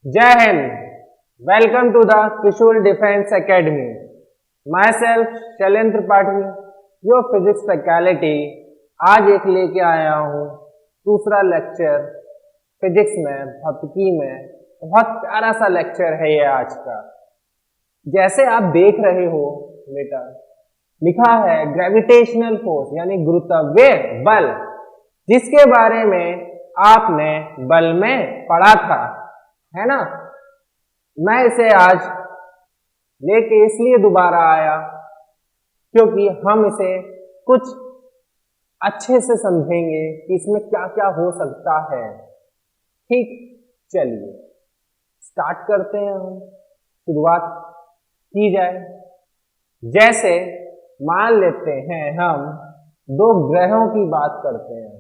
जय Hind. Welcome to the त्रिशूल defence academy. My self Shailendra Patil, your physics faculty. आज एक लेके आया हूँ दूसरा लेक्चर फिजिक्स में, भौतिकी में। बहुत प्यारा सा लेक्चर है ये आज का। जैसे आप देख रहे हो बेटा, लिखा है ग्रेविटेशनल फोर्स यानी गुरुत्वाकर्षण बल, जिसके बारे में आपने बल में पढ़ा था, है ना। मैं इसे आज लेके इसलिए दोबारा आया क्योंकि हम इसे कुछ अच्छे से समझेंगे कि इसमें क्या क्या हो सकता है। ठीक, चलिए स्टार्ट करते हैं। हम शुरुआत की जाए। जैसे मान लेते हैं हम दो ग्रहों की बात करते हैं,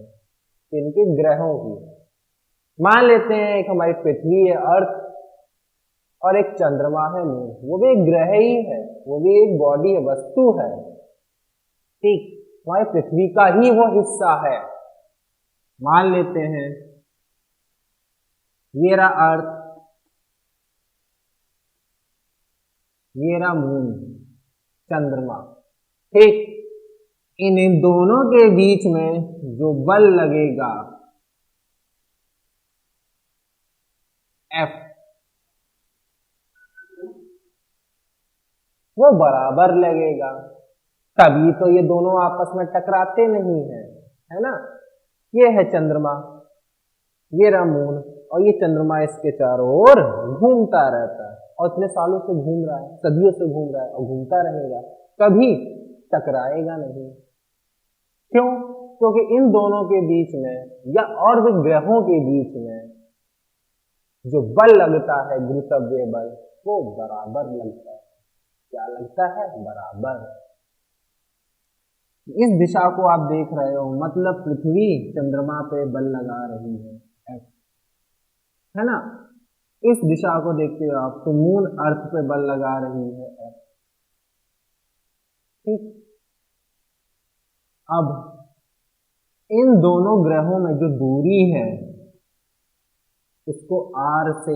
इनके ग्रहों की मान लेते हैं। एक हमारी पृथ्वी है अर्थ, और एक चंद्रमा है मून। वो भी एक ग्रह ही है, वो भी एक बॉडी है, वस्तु है। ठीक, हमारी पृथ्वी का ही वो हिस्सा है। मान लेते हैं ये रहा अर्थ, ये रहा मून, चंद्रमा। ठीक, इन दोनों के बीच में जो बल लगेगा F, वो बराबर लगेगा। तभी तो ये दोनों आपस में टकराते नहीं है, है ना। ये है चंद्रमा, ये रहा मून, और ये चंद्रमा इसके चारों ओर घूमता रहता है, और इतने सालों से घूम रहा है, सदियों से घूम रहा है और घूमता रहेगा, कभी टकराएगा नहीं। क्यों? क्योंकि इन दोनों के बीच में या और भी ग्रहों के बीच में जो बल लगता है, गुरुत्वाकर्षण बल, वो बराबर लगता है। क्या लगता है? बराबर। इस दिशा को आप देख रहे हो, मतलब पृथ्वी चंद्रमा पे बल लगा रही है F, है ना। इस दिशा को देखते हो आप, तो मून अर्थ पे बल लगा रही है F। ठीक, अब इन दोनों ग्रहों में जो दूरी है उसको R से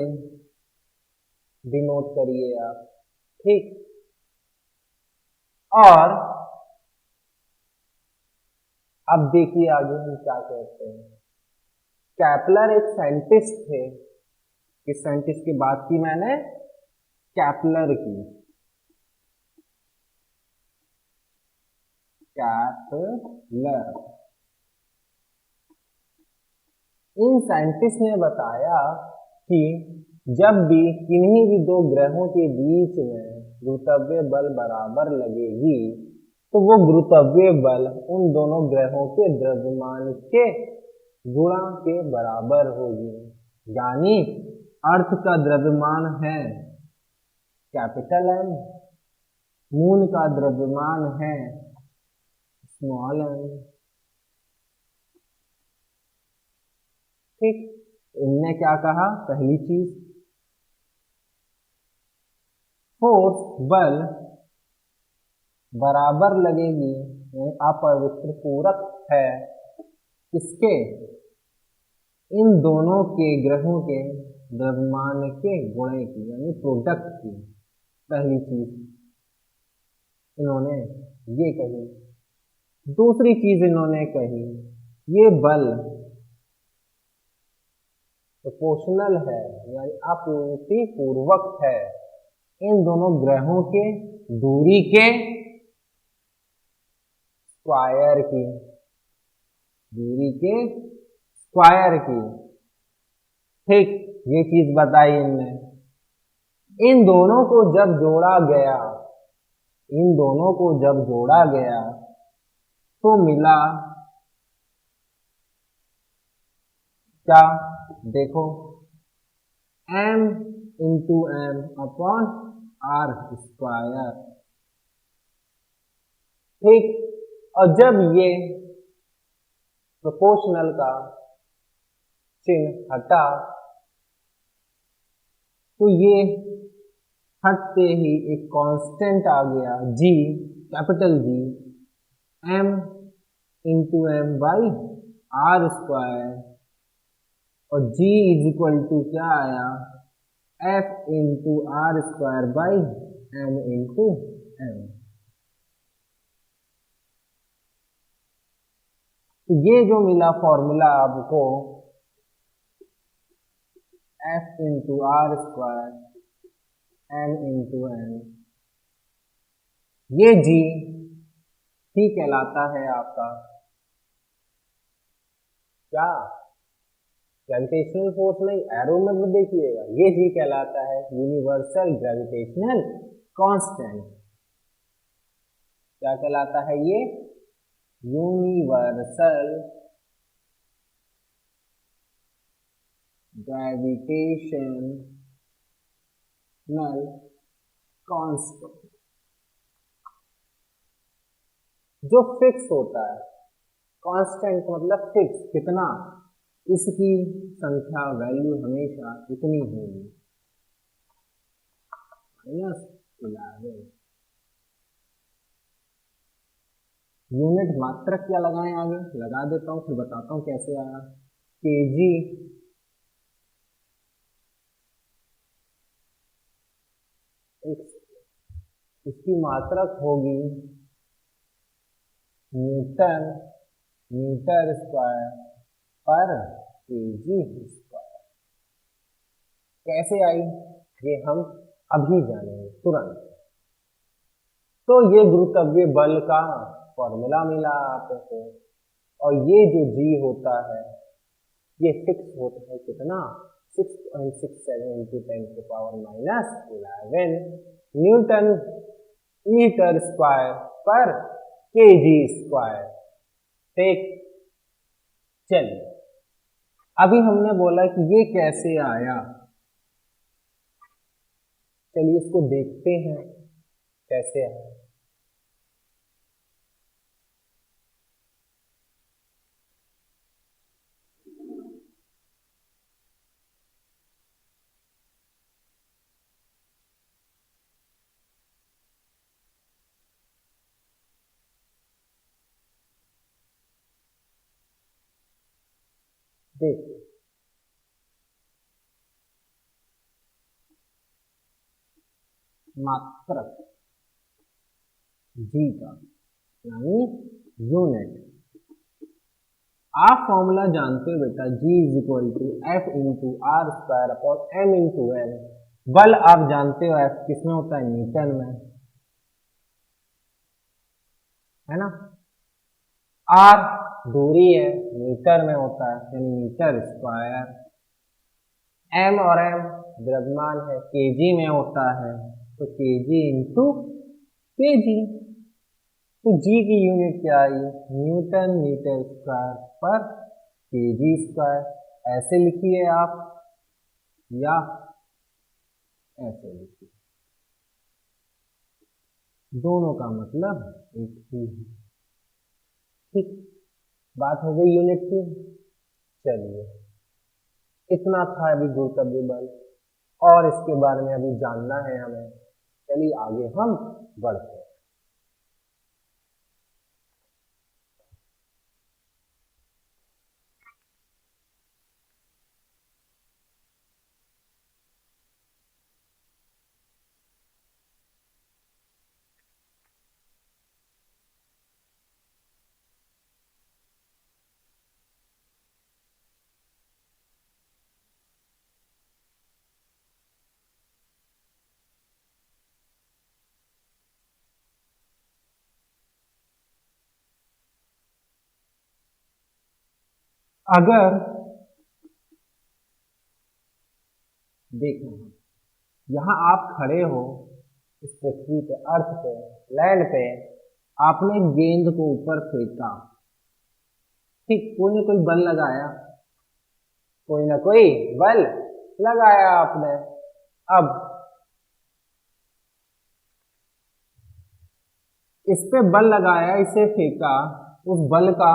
डिनोट करिए आप। ठीक, और अब देखिए आगे हम क्या कहते हैं। कैपलर एक साइंटिस्ट थे। किस साइंटिस्ट की बात की मैंने? कैपलर की। कैपलर, इन साइंटिस्ट ने बताया कि जब भी किन्हीं भी दो ग्रहों के बीच में गुरुत्वाकर्षण बल बराबर लगेगी, तो वो गुरुत्वाकर्षण बल उन दोनों ग्रहों के द्रव्यमान के गुणा के बराबर होगी। यानी अर्थ का द्रव्यमान है कैपिटल M, मून का द्रव्यमान है स्मॉल m। ठीक, इनने क्या कहा? पहली चीज, फोर्स बल बराबर लगेगी, अपवित्र पूरक है इसके इन दोनों के ग्रहों के द्रव्यमान के गुणे की, यानी प्रोडक्ट की। पहली चीज इन्होंने ये कही। दूसरी चीज इन्होंने कही, ये बल प्रोपोर्शनल है, यानी अपरिवर्ती पूर्वक है इन दोनों ग्रहों के दूरी के स्क्वायर की, दूरी के स्क्वायर की। ठीक, ये चीज बताई इनने। इन दोनों को जब जोड़ा गया, इन दोनों को जब जोड़ा गया तो मिला क्या? देखो, m into m upon r square. ठीक, और जब ये प्रोपोर्शनल का चिन्ह हटा तो ये हटते ही एक कांस्टेंट आ गया G, capital G, m into m by r square, और G इज इक्वल टू क्या आया? F into R square by M into M. तो ये जो मिला फॉर्मूला आपको F into R square M into M, ये जी ही कहलाता है आपका क्या, ग्रेविटेशनल फोर्स नहीं, एरो में मत देखिएगा, ये जी कहलाता है यूनिवर्सल ग्रेविटेशनल कांस्टेंट। क्या कहलाता है ये? यूनिवर्सल ग्रेविटेशनल कांस्टेंट, जो फिक्स होता है। कांस्टेंट मतलब फिक्स, कितना, इसकी संख्या वैल्यू हमेशा इतनी होगी, -11। यूनिट मात्रक क्या लगाएं, आगे लगा देता हूं, फिर बताता हूं कैसे आया। केजी इसकी मात्रक होगी न्यूटन मीटर स्क्वायर पर केजी स्क्वायर। कैसे आई ये हम अभी जानेंगे तुरंत। तो ये गुरुत्वीय बल का फॉर्मूला मिला आपको, और ये जो जी होता है ये फिक्स होता है कितना, 6.67 इंटू 10⁻⁻11 न्यूटन मीटर स्क्वायर पर केजी स्क्वायर। ठीक, चलिए अभी हमने बोला कि ये कैसे आया, चलिए इसको देखते हैं कैसे आया। देखिए मात्रक जी का यानी यूनिट, आप फॉर्मूला जानते हो बेटा, G is equal to F into R square upon M into L. बल आप जानते हो एफ किसमें होता है, न्यूटन में, है ना। आर दूरी है, मीटर में होता है यानी मीटर स्क्वायर। एम और एम द्रव्यमान है, केजी में होता है, तो केजी इंटू केजी। तो जी की यूनिट क्या आई, न्यूटन मीटर स्क्वायर पर केजी स्क्वायर। ऐसे लिखिए आप या ऐसे लिखिए, दोनों का मतलब एक ही है। ठीक, बात हो गई यूनिट की। चलिए इतना था अभी गुरुत्वीय बल, और इसके बारे में अभी जानना है हमें। चलिए आगे हम बढ़ते हैं। अगर देखना, यहां आप खड़े हो इस पृथ्वी पे, अर्थ पे, लैंड पे, आपने गेंद को ऊपर फेंका, ठीक, कोई ना कोई बल लगाया, कोई ना कोई बल लगाया आपने। अब इस पे बल लगाया, इसे फेंका, उस बल का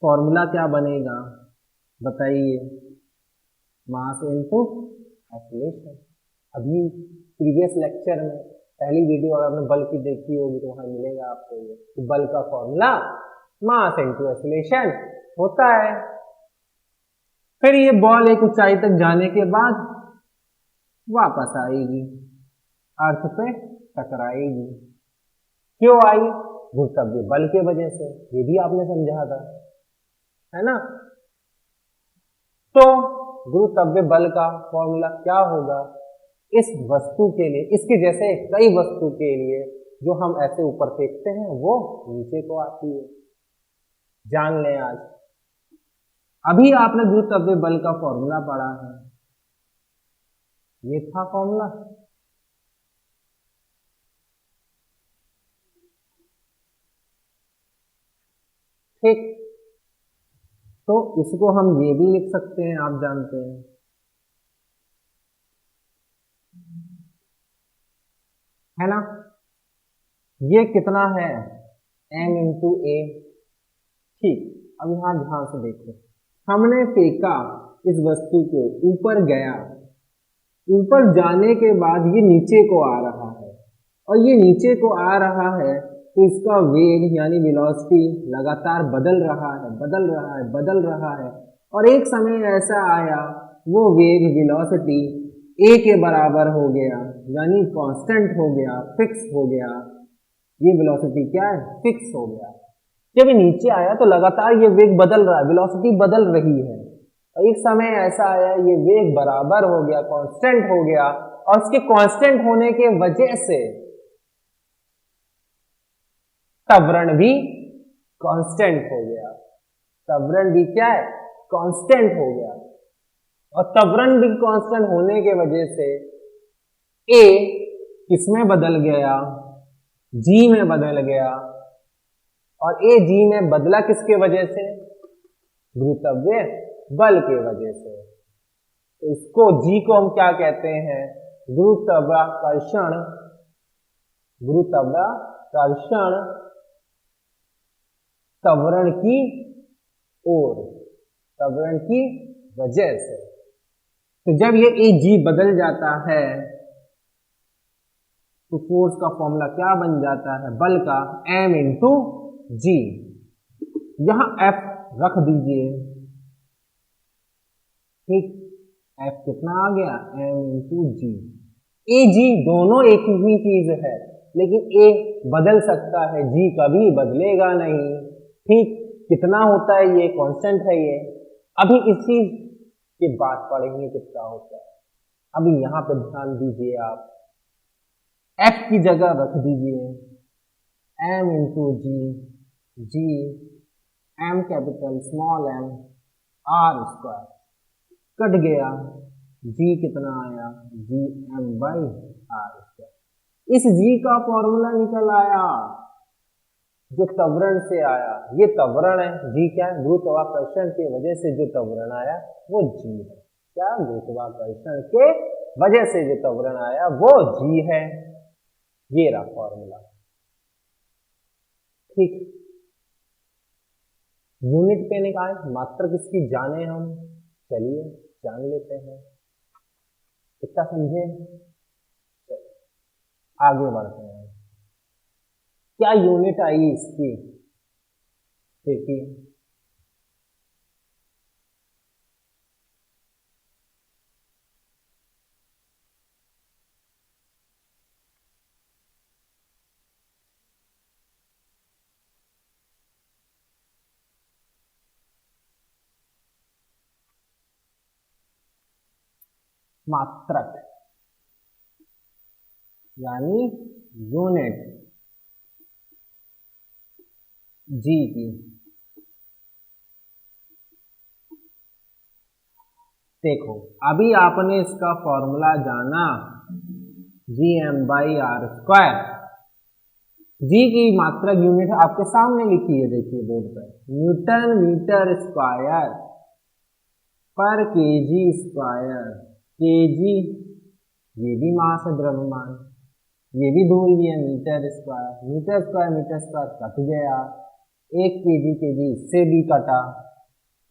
फॉर्मूला क्या बनेगा बताइए, मास इनटू एक्सीलरेशन। अभी प्रीवियस लेक्चर में पहली वीडियो अगर आपने बल की देखी होगी तो वहां मिलेगा आपको ये, तो बल का फॉर्मूला मास इनटू एक्सीलरेशन होता है। फिर ये बॉल एक ऊंचाई तक जाने के बाद वापस आएगी, अर्थ पे टकराएगी। क्यों आई? गुरुत्वाकर्षण बल के वजह से, ये भी आपने समझा था, है ना। तो गुरुत्वाकर्षण बल का फॉर्मूला क्या होगा? इस वस्तु के लिए, इसके जैसे कई वस्तु के लिए जो हम ऐसे ऊपर फेंकते हैं वो नीचे को आती है। जान लें आज। अभी आपने गुरुत्वाकर्षण बल का फॉर्मूला पढ़ा है, ये था फॉर्मूला। ठीक, तो इसको हम ये भी लिख सकते हैं, आप जानते हैं, है ना। ये कितना है? m इंटू ए। ठीक, अब यहां ध्यान से देखो, हमने फेंका इस वस्तु को, ऊपर गया, ऊपर जाने के बाद ये नीचे को आ रहा है, और ये नीचे को आ रहा है तो इसका वेग यानी वेलोसिटी लगातार बदल रहा है, बदल रहा है, बदल रहा है, और एक समय ऐसा आया वो वेग वेलोसिटी a के बराबर हो गया, यानी कांस्टेंट हो गया, फिक्स हो गया। ये वेलोसिटी क्या है? फिक्स हो गया। जब ये नीचे आया तो लगातार ये वेग बदल रहा है, वेलोसिटी बदल रही है, और एक समय ऐसा आया ये वेग बराबर हो गया, कांस्टेंट हो गया, और उसके कांस्टेंट होने के वजह से त्वरण भी कांस्टेंट हो गया। त्वरण भी क्या है? कांस्टेंट हो गया, और त्वरण भी कांस्टेंट होने के वजह से a किसमें बदल गया? g में बदल गया, और a g में बदला किसके वजह से? गुरुत्वाकर्षण बल के वजह से। तो इसको g को हम क्या कहते हैं? गुरुत्वाकर्षण, गुरुत्वाकर्षण त्वरण की ओर, त्वरण की वजह से। तो जब ये a g बदल जाता है तो फोर्स का फॉर्मूला क्या बन जाता है? बल का m इंटू जी। यहां F रख दीजिए, ठीक, F कितना आ गया? m इंटू जी। ए जी दोनों एक ही चीज है, लेकिन a बदल सकता है, g कभी बदलेगा नहीं। ठीक, कितना होता है? ये कांस्टेंट है। ये अभी इसी की बात पढ़ेंगे कितना होता है। अभी यहां पे ध्यान दीजिए, आप f की जगह रख दीजिए m इंटू जी, जी m capital small m r square, cut गया, g कितना आया? जी m बाई आर स्क्वायर। इस g का फॉर्मूला निकल आया जो त्वरण से आया। ये त्वरण है, g क्या है? गुरुत्वाकर्षण की वजह से जो त्वरण आया वो g है। क्या? गुरुत्वाकर्षण के वजह से जो त्वरण आया वो g है। ये रहा फॉर्मूला। ठीक, यूनिट पे निकाले, मात्रक इसकी जाने हम, चलिए जान लेते हैं, कितना समझे, आगे बढ़ते हैं। क्या यूनिट आई इसकी? देखिए, मात्रक यानी यूनिट जी की। देखो, अभी आपने इसका फॉर्मूला जाना, G M by R square. G की मात्रक यूनिट आपके सामने लिखी है, देखिए बोर्ड पर, न्यूटन मीटर स्क्वायर पर केजी स्क्वायर। केजी ये भी मास है, द्रव्यमान, ये भी दूरी है, meter square. Meter square cut गया, 1 केजी इससे भी कटा,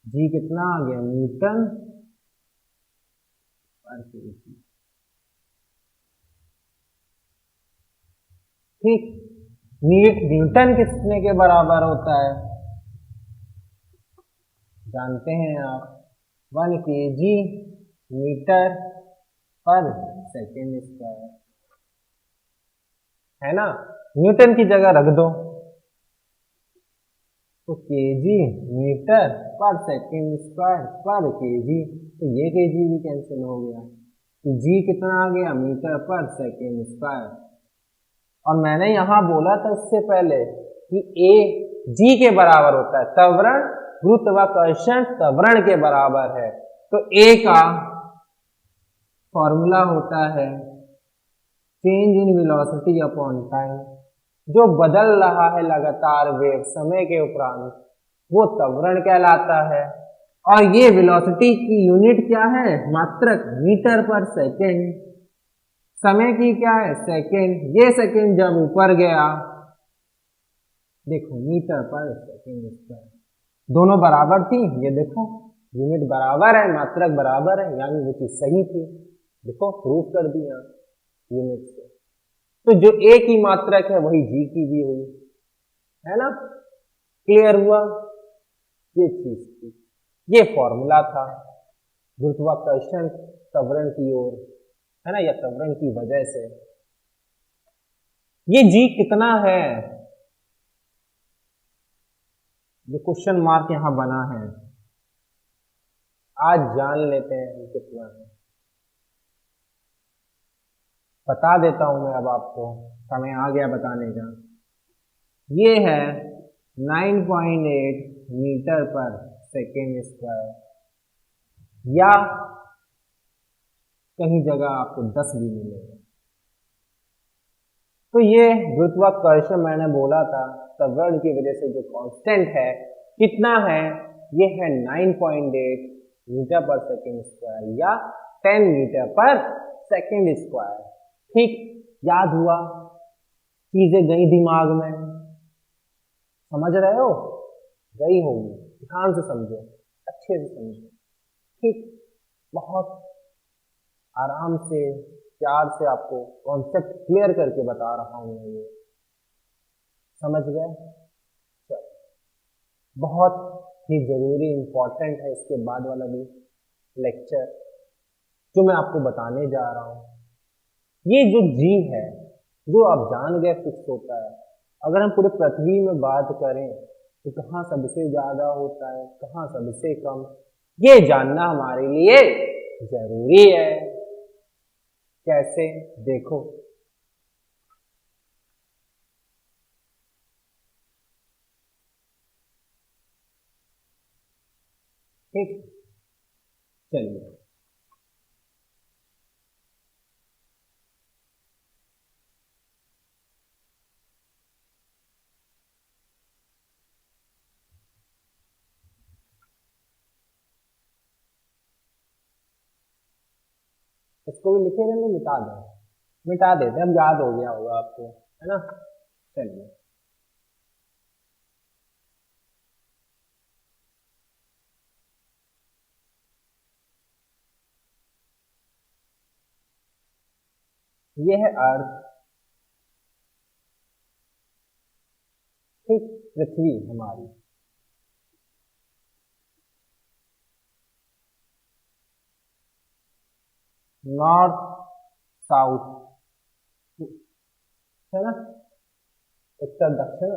जी कितना आ गया? न्यूटन पर केजी। ठीक, न्यूटन कितने के बराबर होता है? जानते हैं आप, 1 केजी मीटर पर सेकेंड स्क्वायर, है ना। न्यूटन की जगह रख दो तो केजी मीटर पर सेकेंड स्क्वायर पर केजी, तो ये केजी भी कैंसिल हो गया, तो जी कितना आ गया, मीटर पर सेकेंड स्क्वायर। और मैंने यहां बोला था इससे पहले कि ए जी के बराबर होता है, त्वरण गुरुत्वाकर्षण त्वरण के बराबर है। तो ए का फॉर्मूला होता है change in velocity upon time, जो बदल रहा है लगातार वेग समय के उपरांत, वो त्वरण कहलाता है। और ये वेलोसिटी की यूनिट क्या है, मात्रक मीटर पर सेकेंड, समय की क्या है सेकेंड, ये सेकेंड जब ऊपर गया, देखो मीटर पर सेकेंड स्क्वायर, दोनों बराबर थी, ये देखो यूनिट बराबर है, मात्रक बराबर है, यानी वो चीज सही थी। देखो प्रूफ कर दिया यूनिट से। तो जो ए की मात्रक है वही जी की भी हुई, है ना। क्लियर हुआ, ये चीज थी, ये फॉर्मूला था गुरुत्वाकर्षण त्वरण की ओर, है ना, या त्वरण की वजह से। ये जी कितना है, जो क्वेश्चन मार्क यहां बना है, आज जान लेते हैं कितना है। बता देता हूं मैं अब आपको, समय आ गया बताने का। ये है 9.8 मीटर पर सेकेंड स्क्वायर, या कहीं जगह आपको 10 भी मिलेगा। तो ये गुरुत्वाकर्षण मैंने बोला था त्वरण की वजह से जो कांस्टेंट है कितना है, ये है 9.8 मीटर पर सेकेंड स्क्वायर, या 10 मीटर पर सेकेंड स्क्वायर। ठीक, याद हुआ, चीजें गई दिमाग में, समझ रहे हो, गई होगी, ध्यान से समझो, अच्छे से समझो। ठीक, बहुत आराम से प्यार से आपको कॉन्सेप्ट क्लियर करके बता रहा हूं मैं, ये समझ गए। चलो, बहुत ही जरूरी इंपॉर्टेंट है इसके बाद वाला भी लेक्चर जो मैं आपको बताने जा रहा हूं। ये जो जी है, जो आप जान गए फिक्स होता है। अगर हम पूरे पृथ्वी में बात करें तो कहाँ सबसे ज्यादा होता है, कहाँ सबसे कम, ये जानना हमारे लिए जरूरी है। कैसे, देखो, ठीक, चलिए। इसको भी लिखे रहेंगे, मिटा देते, अब याद हो गया होगा आपको, है ना। चलिए, ये है अर्थ, ठीक, पृथ्वी हमारी, नॉर्थ साउथ, है ना, उत्तर दक्षिण,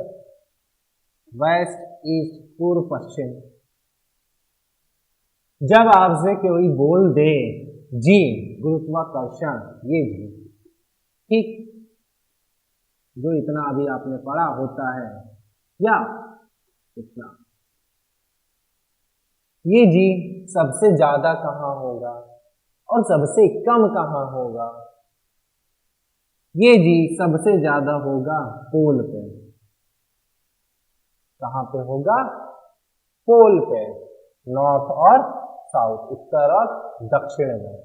वेस्ट ईस्ट पूर्व पश्चिम। जब आपसे कोई बोल दे जी गुरुत्वाकर्षण, ये जी, ठीक, जो इतना अभी आपने पढ़ा होता है, या इतना, ये जी सबसे ज्यादा कहाँ होगा और सबसे कम कहाँ होगा। ये जी सबसे ज्यादा होगा पोल पे, कहाँ पे होगा, पोल पे, नॉर्थ और साउथ, उत्तर और दक्षिण में।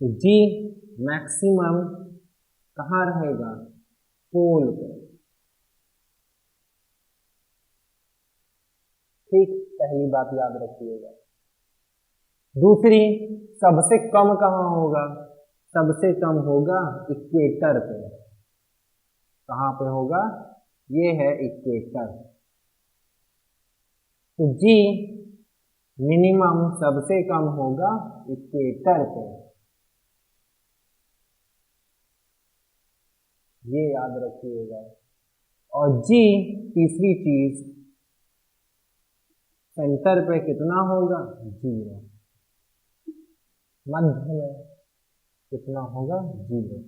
तो जी मैक्सिमम कहाँ रहेगा, पोल पे। ठीक, पहली बात याद रखिएगा। दूसरी, सबसे कम कहाँ होगा, सबसे कम होगा इक्वेटर पे। कहाँ पे होगा, ये है इक्वेटर। तो जी मिनिमम सबसे कम होगा इक्वेटर पे। ये याद रखिएगा। और जी तीसरी चीज, सेंटर पे कितना होगा? 0। मध्य में कितना होगा? 0।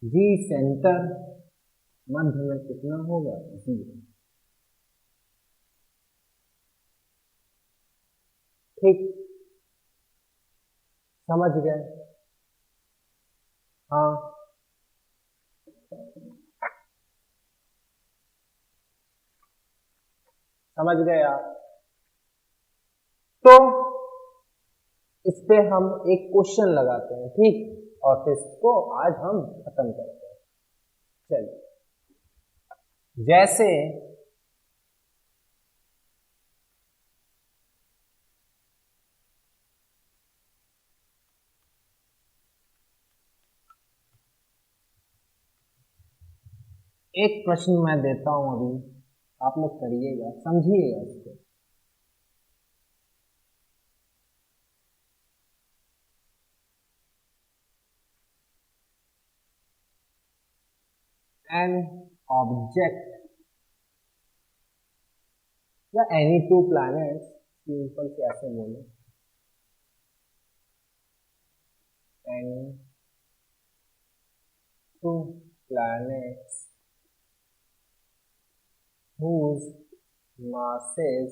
जी सेंटर, मध्य में कितना होगा? 0। ठीक, समझ गए? हाँ, समझ गए आप? तो इस पे हम एक क्वेश्चन लगाते हैं, ठीक, और फिर इसको आज हम खत्म करते हैं। चलिए, जैसे एक प्रश्न मैं देता हूं अभी, आप लोग करिएगा, समझिएगा इसको। एन ऑब्जेक्ट या एनी टू प्लैनेट्स, सिंपल से ऐसे बोले, any two planets whose masses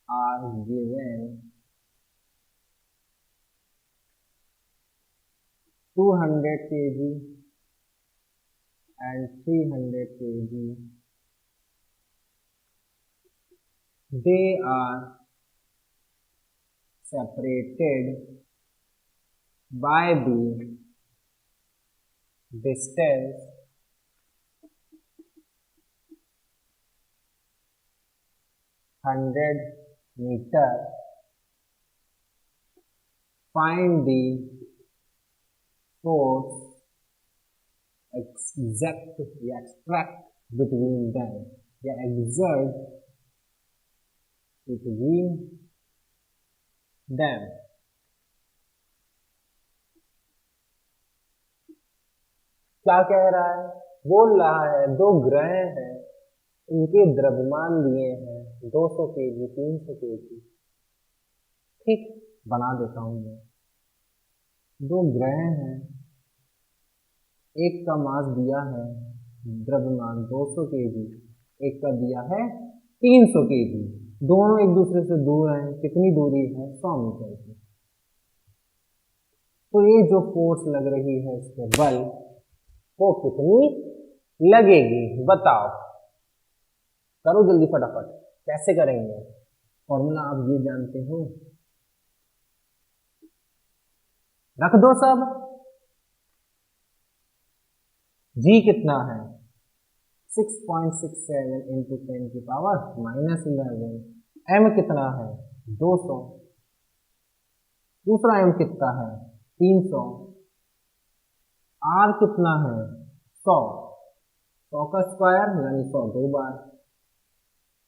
are given 200 kg and 300 kg, they are separated by the distance 100 meter. Find the force exact या extract between them या exert between them. क्या कह रहा है? बोल रहा है दो ग्रह हैं, इनके द्रव्यमान दिए हैं 200 केजी, 300 केजी। ठीक, बना देता हूं मैं। दो ग्रह हैं, एक का मास दिया है द्रव्यमान 200 केजी, एक का दिया है 300 केजी। दोनों एक दूसरे से दूर हैं, कितनी दूरी है? 100 मीटर की। तो ये जो फोर्स लग रही है इस पर बल, वो कितनी लगेगी बताओ? करो जल्दी फटाफट। कैसे करेंगे? फॉर्मूला आप ये जानते हो, रख दो सब। जी कितना है? 6.67 इंटू 10 की पावर -11। एम कितना है? 200। दूसरा एम कितना है? 300। आर कितना है? 100। 100 का स्क्वायर यानी 100 दो बार।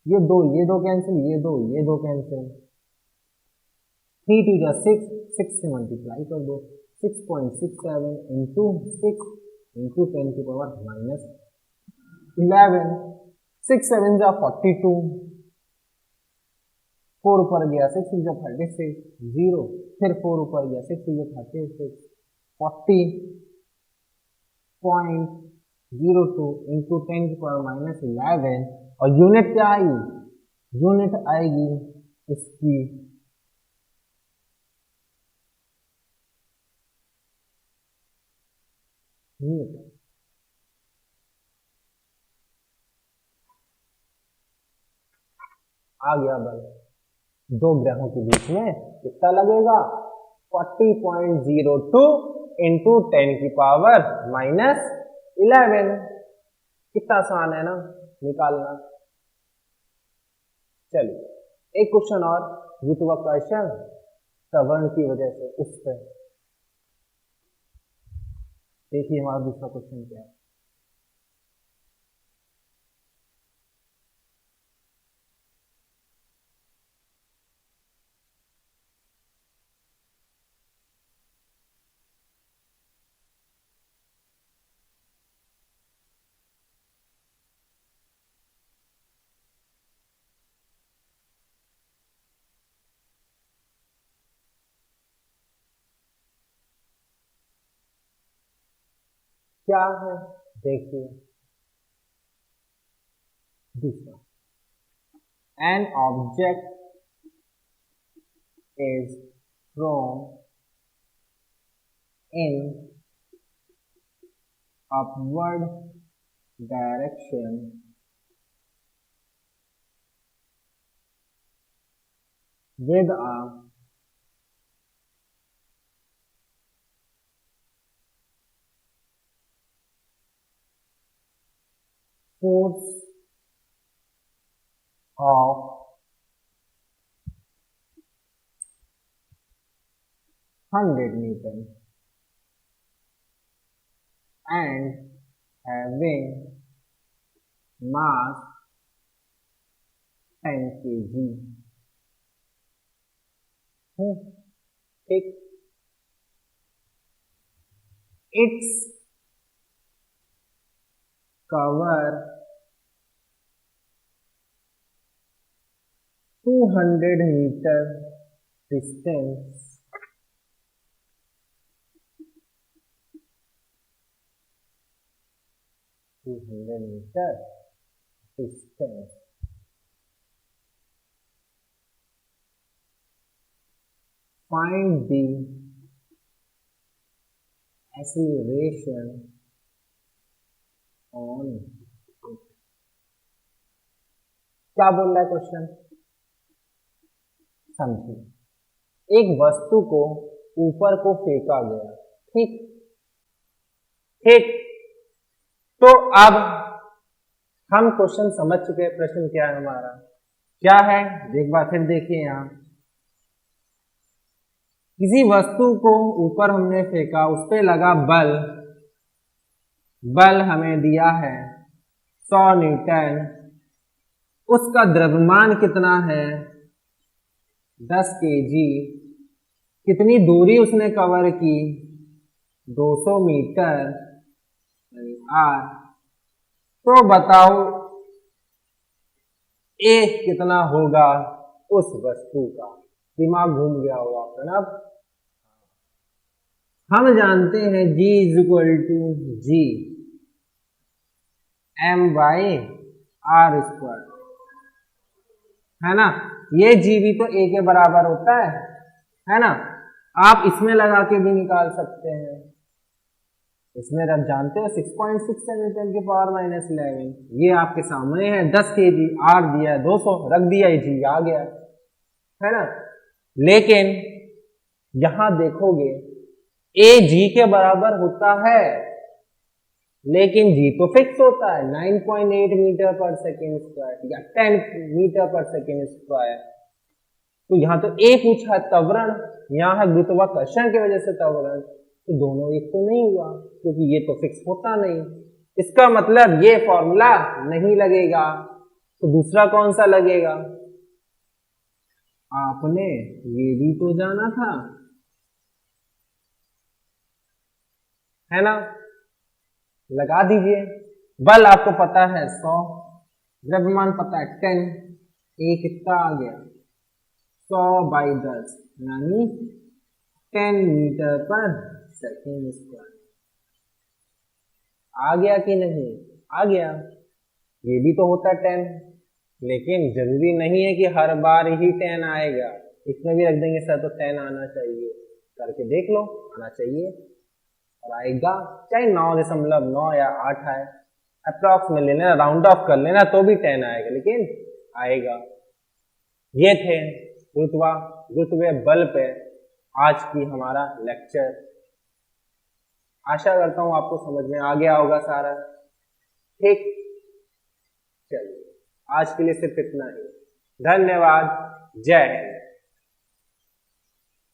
ये दो कैंसिल, ये दो कैंसिल। 3 2 जा 6, 6 से मल्टीप्लाई कर दो। 6.67 इंटू 6 इंटू 10 की पावर -11। 6 7 जा 42, 4 ऊपर गया 6 जा 36, 0, फिर 4 ऊपर गया 6 जा 36, 40.02 इंटू 10 की पावर -11। और यूनिट क्या आएगी? यूनिट आएगी इसकी न्यूटन। आ गया बल। दो ग्रहों के बीच में कितना लगेगा? 40.02 इंटू 10 की पावर -11। कितना आसान है ना निकालना। चलिए एक क्वेश्चन और, गुरुत्वाकर्षण त्वरण की वजह से उस पर देखिए हमारा दूसरा क्वेश्चन क्या है। क्या है देखिए। दूसरा, an object is thrown in upward direction with a force of 100 Newton and having mass 10 kg। ठीक, its cover 200 meter distance find the acceleration on it। क्या बोल रहा है क्वेश्चन, समझिए। एक वस्तु को ऊपर को फेंका गया, ठीक ठीक, तो अब हम क्वेश्चन समझ चुके हैं। प्रश्न क्या है हमारा, क्या है एक बार फिर देखिए। यहाँ किसी वस्तु को ऊपर हमने फेंका, उस पे लगा बल, बल हमें दिया है 100 न्यूटन। उसका द्रव्यमान कितना है 10 केजी। कितनी दूरी उसने कवर की 200 मीटर आर। तो बताओ ए कितना होगा उस वस्तु का। दिमाग घूम गया होगा आपका ना। हम जानते हैं G is equal to G M by R square, है ना। ये G भी तो A के बराबर होता है ना। आप इसमें लगा के भी निकाल सकते हैं। इसमें आप जानते हो 6.67 10 की पावर -11। ये आपके सामने है 10 केजी, आर दिया है 200, रख दिया G आ गया, है ना। लेकिन यहां देखोगे A G के बराबर होता है, लेकिन G तो फिक्स होता है 9.8 मीटर पर सेकेंड स्क्वायर या 10 मीटर पर सेकेंड स्क्वायर। तो यहां तो A पूछा है त्वरण, यहां है गुरुत्वाकर्षण की वजह से त्वरण। तो दोनों एक तो नहीं हुआ, क्योंकि ये तो फिक्स होता नहीं। इसका मतलब ये फॉर्मूला नहीं लगेगा। तो दूसरा कौन सा लगेगा, आपने ये भी तो जाना था, है ना। लगा दीजिए। बल आपको पता है 100, द्रव्यमान पता है 10, ए कितना आ गया 100/10 यानी 10 मीटर पर सेकेंड स्क्वायर। आ गया कि नहीं, आ गया। ये भी तो होता है 10, लेकिन जरूरी नहीं है कि हर बार ही 10 आएगा। इसमें भी रख देंगे सर तो 10 आना चाहिए, करके देख लो, आना चाहिए और आएगा। चाहे 9.9 या 8 आए, अप्रॉक्स में लेना, राउंड ऑफ कर लेना तो भी 10 आएगा, लेकिन आएगा। ये थे गुरुत्वीय बल पे आज की हमारा लेक्चर। आशा करता हूं आपको समझ में आ गया होगा सारा, ठीक। चलिए आज के लिए सिर्फ इतना ही। धन्यवाद, जय हिंद।